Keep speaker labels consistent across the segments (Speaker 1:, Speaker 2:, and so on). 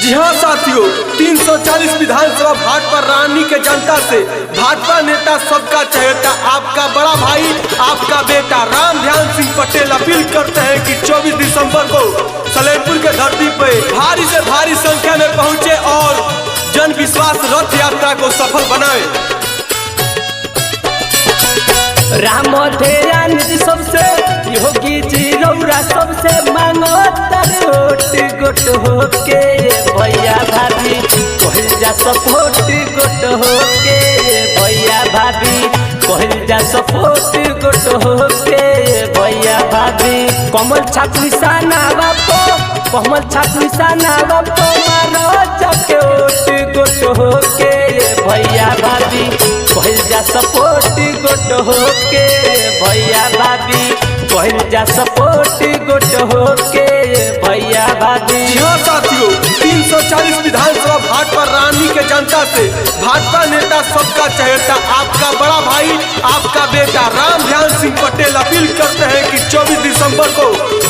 Speaker 1: जी हाँ साथियों, 340 विधानसभा भाजपा रानी के जनता से भाजपा नेता सबका चहेता आपका बड़ा भाई आपका बेटा राम ध्यान सिंह पटेल अपील करते हैं कि 24 दिसंबर को सलेमपुर के धरती पे भारी से भारी संख्या में पहुंचे और जन विश्वास रथ यात्रा को सफल बनाए।
Speaker 2: राम ध्यान सबसे योगी जी रौरा सबसे मांगो वोट गोट होके भैया भाभी कहल जा सपोर्ट गोट होके भैया भाभी कहल जा सपोर्ट गोट होके भैया भाभी कमल छाप निशाना बापो कमल छाप निशाना बापो मारो जाके वोट गोट होके भैया भाभी कहल जा सपोर्ट गोट होके भैया भाभी कहल जा सपोर्ट गोट होके भैया भाभी।
Speaker 1: हाँ साथियों, 340 विधानसभा भाजपा रानी के जनता से भाजपा नेता सबका चहेता आपका बड़ा भाई आपका बेटा राम ध्यान सिंह पटेल अपील करते हैं कि 24 दिसंबर को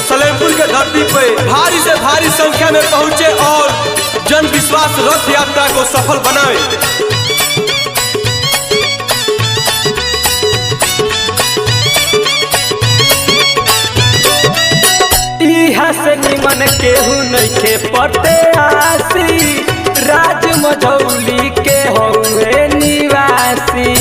Speaker 1: सलेमपुर के धरती पे भारी से भारी संख्या में पहुंचे और जन विश्वास रथ यात्रा को सफल बनाए।
Speaker 2: से निमन केहू नइखे पटे आसी राज मझौली के होए निवासी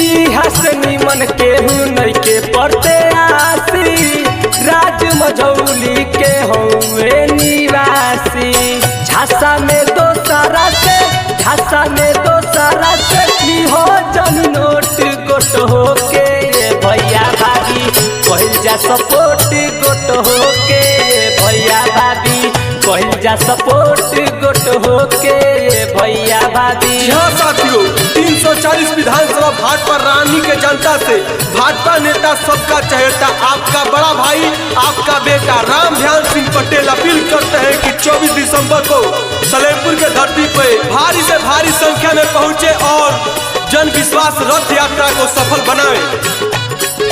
Speaker 2: इहा से निमन केहू नइखे पटे आसी राज मझौली के होए निवासी झांसा में दोसरा से हो जन नोट गोट होके भैया भाभी कहल जा सपोर्ट गोट होके भैया भाभी कहल जा सपोर्ट गोट होके भैया भाभी।
Speaker 1: हाँ साथियों, 340 विधानसभा भाजपा रानी के जनता से भाजपा नेता सबका चहेता आपका बड़ा भाई आपका बेटा राम ध्यान सिंह पटेल अपील करते हैं कि 24 दिसंबर को सलेमपुर के धरती पे भारी से भारी संख्या में पहुंचे और जन विश्वास रथ यात्रा को सफल बनाए।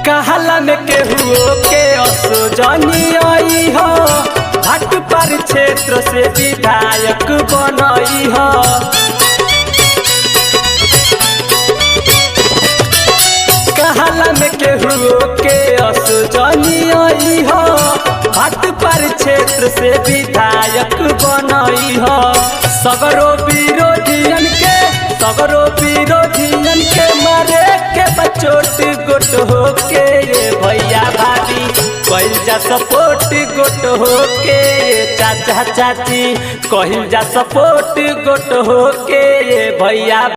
Speaker 2: कहला में केहू के असो जनी आई हो घाट पर क्षेत्र से विधायक बनई हो कहला में केहू के असो जनी आई हो घाट पर क्षेत्र से विधायक बनई हो सगरो विरोधियन के मारे के बचोट गोट होके भैया भाभी कहल जा सपोर्ट गोट होके चाचा चाची कहल जा सपोर्ट गोट होके भैया।